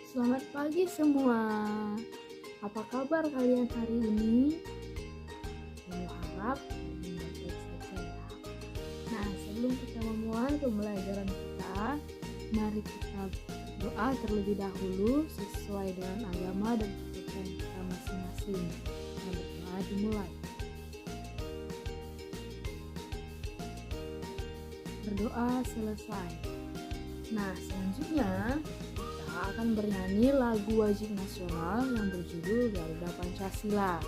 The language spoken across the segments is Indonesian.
Selamat pagi semua. Apa kabar kalian hari ini? Aku harap kalian baik-baik saja ya. Nah, sebelum kita memulai pembelajaran kita, mari kita berdoa terlebih dahulu sesuai dengan agama dan kepercayaan kita masing-masing. Nah, berdoa dimulai. Berdoa selesai. Nah, selanjutnya kita akan bernyanyi lagu wajib nasional yang berjudul Garuda Pancasila.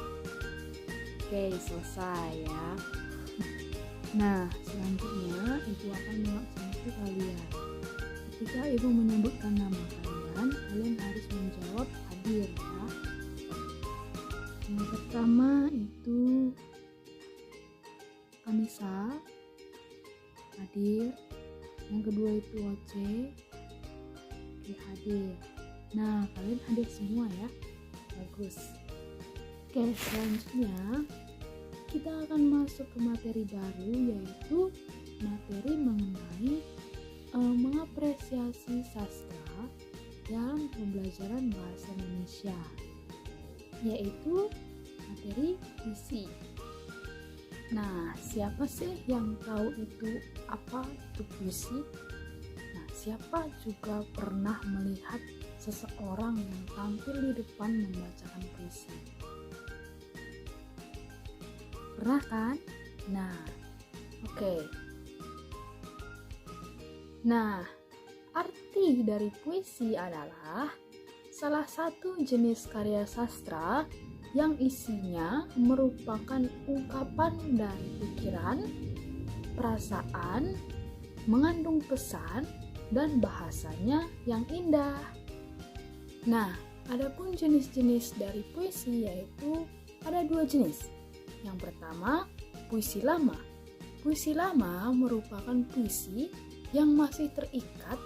Oke, selesai ya. Nah, selanjutnya ibu akan mengabsensi kalian. Ketika ibu menyebutkan nama kalian harus menjawab hadir ya. Yang pertama itu Anissa, hadir. Yang kedua itu Oce, oke, hadir. Nah, kalian hadir semua ya, bagus. Oke, selanjutnya kita akan masuk ke materi baru, yaitu materi mengenai mengapresiasi sastra dalam pembelajaran bahasa Indonesia, yaitu materi puisi. Nah, siapa sih yang tahu itu apa itu puisi? Nah, siapa juga pernah melihat seseorang yang tampil di depan membacakan puisi? Pernah kan? Nah, oke. Nah, arti dari puisi adalah salah satu jenis karya sastra yang isinya merupakan ungkapan dari pikiran, perasaan, mengandung pesan, dan bahasanya yang indah. Nah, adapun jenis-jenis dari puisi yaitu ada dua jenis. Yang pertama, puisi lama. Puisi lama merupakan puisi yang masih terikat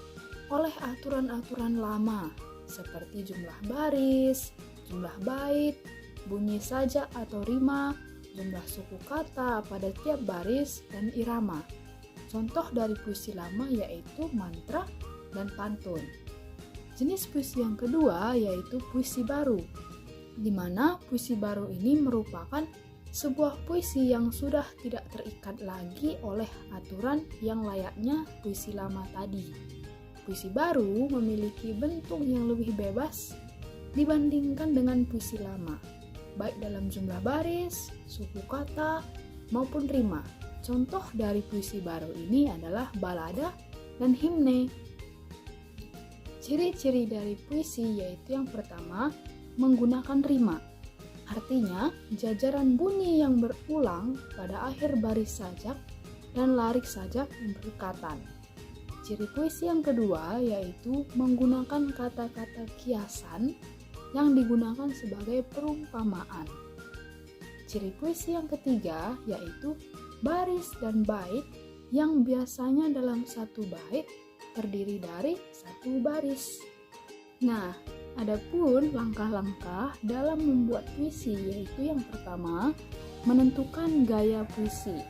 oleh aturan-aturan lama, seperti jumlah baris, jumlah bait, bunyi sajak atau rima, jumlah suku kata pada tiap baris, dan irama. Contoh dari puisi lama yaitu mantra dan pantun. Jenis puisi yang kedua yaitu puisi baru, di mana puisi baru ini merupakan sebuah puisi yang sudah tidak terikat lagi oleh aturan yang layaknya puisi lama tadi. Puisi baru memiliki bentuk yang lebih bebas dibandingkan dengan puisi lama, baik dalam jumlah baris, suku kata, maupun rima. Contoh dari puisi baru ini adalah balada dan himne. Ciri-ciri dari puisi yaitu yang pertama, menggunakan rima. Artinya, jajaran bunyi yang berulang pada akhir baris sajak dan larik sajak yang berdekatan. Ciri puisi yang kedua yaitu menggunakan kata-kata kiasan yang digunakan sebagai perumpamaan. Ciri puisi yang ketiga yaitu baris dan bait yang biasanya dalam satu bait terdiri dari satu baris. Nah, adapun langkah-langkah dalam membuat puisi yaitu yang pertama, menentukan gaya puisi.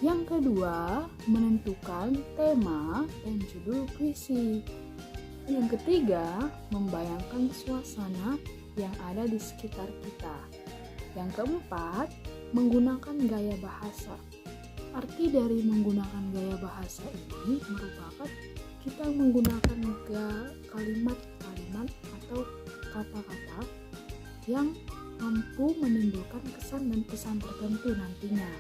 Yang kedua, menentukan tema dan judul puisi. Yang ketiga, membayangkan suasana yang ada di sekitar kita. Yang keempat, menggunakan gaya bahasa. Arti dari menggunakan gaya bahasa ini merupakan kita menggunakan kalimat-kalimat atau kata-kata yang mampu menimbulkan kesan dan pesan tertentu nantinya.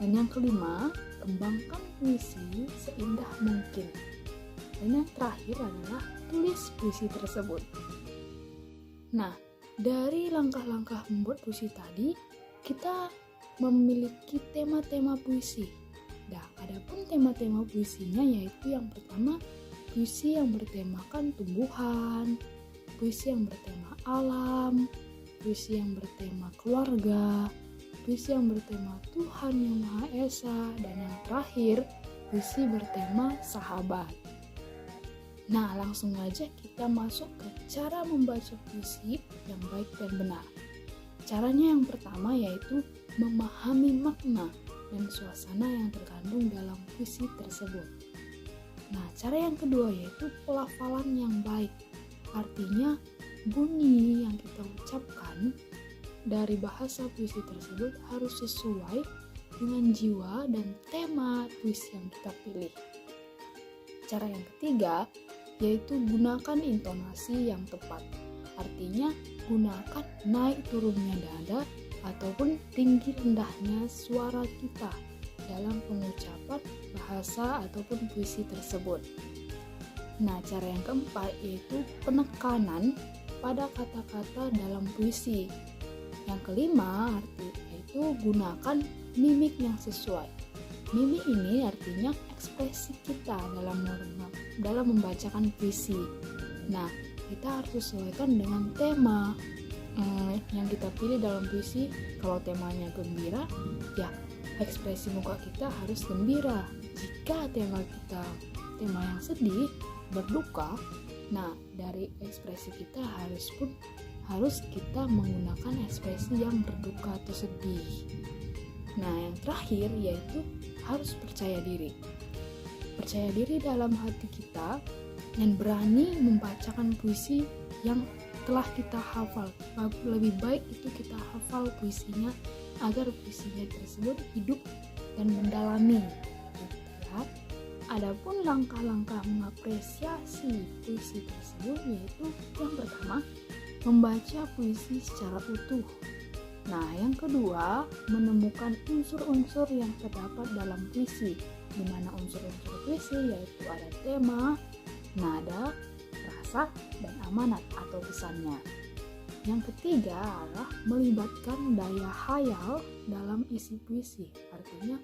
Dan yang kelima, kembangkan puisi seindah mungkin. Dan yang terakhir adalah tulis puisi tersebut. Nah, dari langkah-langkah membuat puisi tadi, kita memiliki tema-tema puisi. Nah, adapun tema-tema puisinya yaitu yang pertama, puisi yang bertemakan tumbuhan, puisi yang bertema alam, puisi yang bertema keluarga, puisi yang bertema Tuhan Yang Maha Esa, dan yang terakhir, puisi bertema sahabat. Nah, langsung aja kita masuk ke cara membaca puisi yang baik dan benar. Caranya yang pertama yaitu memahami makna dan suasana yang terkandung dalam puisi tersebut. Nah, cara yang kedua yaitu pelafalan yang baik. Artinya bunyi yang kita ucapkan dari bahasa puisi tersebut harus sesuai dengan jiwa dan tema puisi yang kita pilih. Cara yang ketiga yaitu gunakan intonasi yang tepat. Artinya gunakan naik turunnya nada ataupun tinggi rendahnya suara kita dalam pengucapan bahasa ataupun puisi tersebut. Nah, cara yang keempat yaitu penekanan pada kata-kata dalam puisi. Yang kelima yaitu gunakan mimik yang sesuai. Mimik ini artinya ekspresi kita dalam membacakan puisi. Nah, kita harus sesuaikan dengan tema yang kita pilih dalam puisi. Kalau temanya gembira, ya ekspresi muka kita harus gembira. Jika tema yang sedih, berduka, nah dari ekspresi kita harus kita menggunakan ekspresi yang berduka atau sedih. Nah, yang terakhir yaitu harus percaya diri. Percaya diri dalam hati kita dan berani membacakan puisi yang telah kita hafal. Lebih baik itu kita hafal puisinya agar puisinya tersebut hidup dan mendalami. Adapun langkah-langkah mengapresiasi puisi tersebut yaitu yang pertama, membaca puisi secara utuh. Nah, yang kedua, menemukan unsur-unsur yang terdapat dalam puisi, di mana unsur-unsur puisi yaitu ada tema, nada, rasa, dan amanat atau pesannya. Yang ketiga adalah melibatkan daya khayal dalam isi puisi. Artinya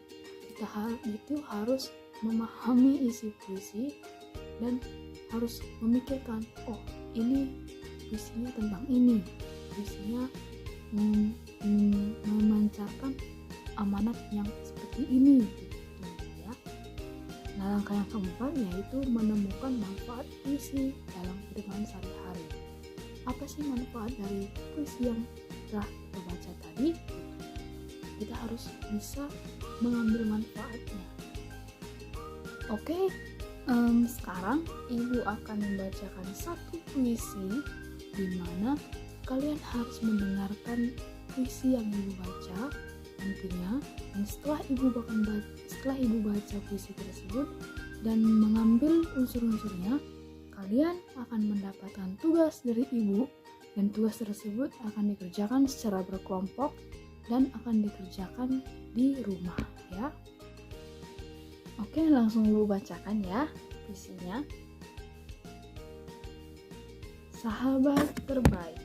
kita harus memahami isi puisi dan harus memikirkan, oh ini puisinya tentang ini, puisinya memancarkan amanat yang seperti ini gitu ya. Nah, langkah yang keempat yaitu menemukan manfaat puisi dalam kehidupan sehari-hari. Apa sih manfaat dari puisi yang telah kita baca tadi? Kita harus bisa mengambil manfaatnya. Oke, sekarang Ibu akan membacakan satu puisi di mana kalian harus mendengarkan puisi yang Ibu baca nantinya. Dan setelah Ibu baca puisi tersebut dan mengambil unsur-unsurnya, kalian akan mendapatkan tugas dari Ibu, dan tugas tersebut akan dikerjakan secara berkelompok dan akan dikerjakan di rumah ya. Oke, langsung Ibu bacakan ya puisinya. Sahabat terbaik.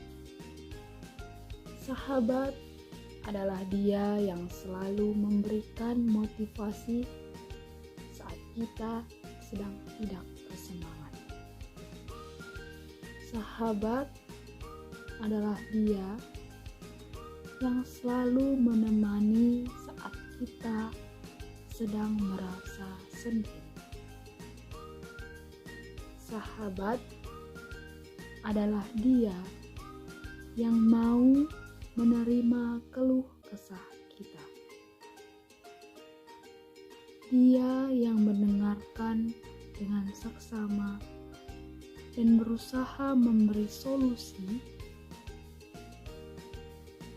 Sahabat adalah dia yang selalu memberikan motivasi saat kita sedang tidak bersemangat. Sahabat adalah dia yang selalu menemani saat kita sedang merasa sendiri. Sahabat adalah dia yang mau menerima keluh kesah kita. Dia yang mendengarkan dengan saksama dan berusaha memberi solusi.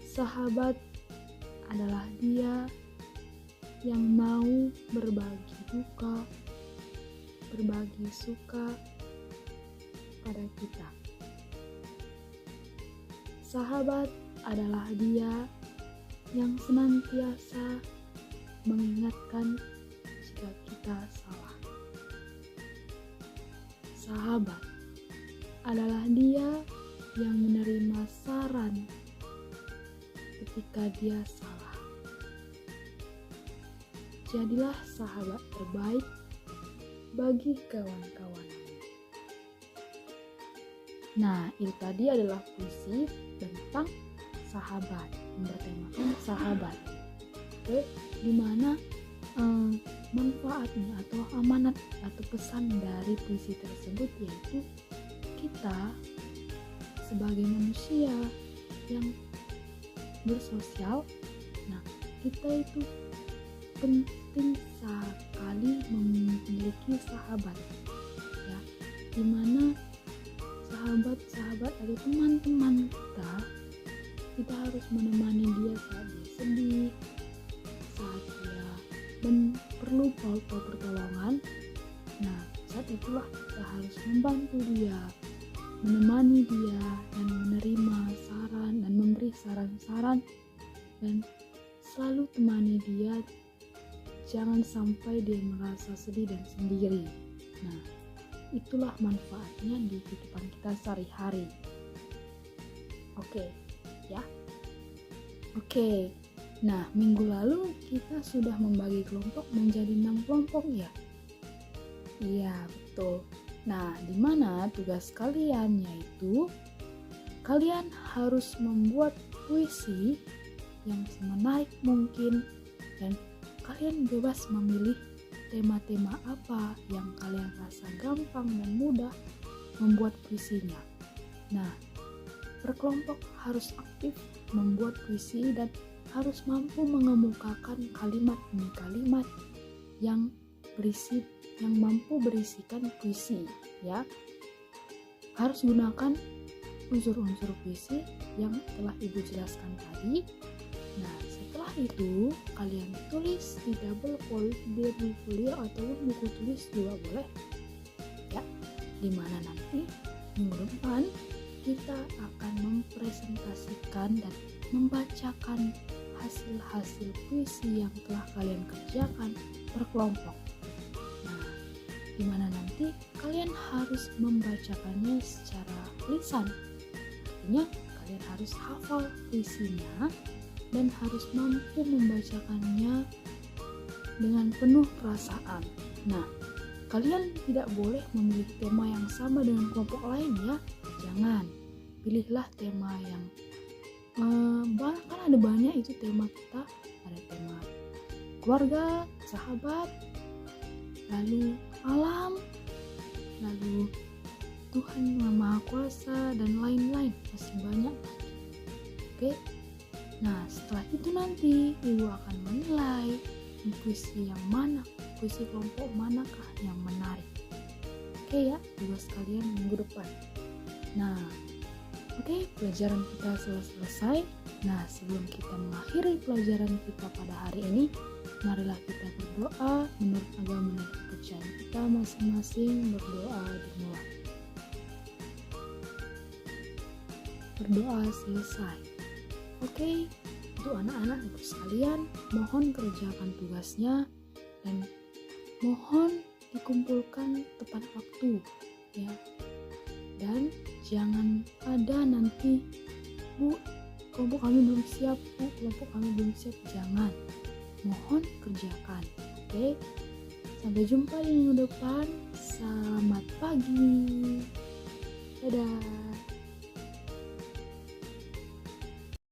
Sahabat adalah dia yang mau berbagi duka, berbagi suka pada kita. Sahabat adalah dia yang senantiasa mengingatkan jika kita salah. Sahabat adalah dia yang menerima saran ketika dia salah. Jadilah sahabat terbaik bagi kawan-kawanmu. Nah, itu tadi adalah puisi tentang sahabat, bertemakan sahabat. Oke, dimana manfaatnya atau amanat atau pesan dari puisi tersebut yaitu kita sebagai manusia yang bersosial, nah kita itu penting sekali memiliki sahabat ya, dimana sahabat sebagai teman-teman kita harus menemani dia saat dia sedih, saat dia perlu pertolongan. Nah, saat itulah kita harus membantu dia, menemani dia, dan menerima saran dan memberi saran-saran, dan selalu temani dia. Jangan sampai dia merasa sedih dan sendiri. Nah, itulah manfaatnya di kehidupan kita sehari-hari. Oke, ya. Oke. Nah, minggu lalu kita sudah membagi kelompok menjadi 6 kelompok ya. Iya, betul. Nah, di mana tugas kalian yaitu kalian harus membuat puisi yang semenarik mungkin, dan kalian bebas memilih tema-tema apa yang kalian rasa gampang dan mudah membuat puisinya. Nah, berkelompok harus aktif membuat puisi dan harus mampu mengemukakan kalimat demi kalimat yang mampu berisikan puisi, ya. Harus gunakan unsur-unsur puisi yang telah Ibu jelaskan tadi. Nah, setelah itu kalian tulis di double folio ataupun buku tulis juga boleh, ya. Dimana nanti minggu depan kita akan mempresentasikan dan membacakan hasil-hasil puisi yang telah kalian kerjakan berkelompok. Nah, dimana nanti kalian harus membacakannya secara lisan. Artinya kalian harus hafal puisinya dan harus mampu membacakannya dengan penuh perasaan. Nah, kalian tidak boleh memilih tema yang sama dengan kelompok lain ya. Jangan. Pilihlah tema yang kan ada banyak itu tema kita. Ada tema keluarga, sahabat, lalu alam, lalu Tuhan yang Maha Kuasa, dan lain-lain. Masih banyak. Oke. Nah, setelah itu nanti Ibu akan menilai puisi yang mana, puisi kelompok manakah yang menarik. Oke ya, tugas kalian minggu depan. Nah, oke, pelajaran kita selesai. Nah, sebelum kita mengakhiri pelajaran kita pada hari ini, marilah kita berdoa menurut agama dan kepercayaan kita masing-masing. Berdoa dimulai. Berdoa selesai. Oke, untuk anak-anak Ibu sekalian, mohon kerjakan tugasnya dan mohon dikumpulkan tepat waktu, ya. Dan jangan ada nanti, Bu, kelompok kami belum siap, Bu, kelompok kami belum siap. Jangan. Mohon kerjakan. Oke. Sampai jumpa di minggu depan. Selamat pagi. Dadah.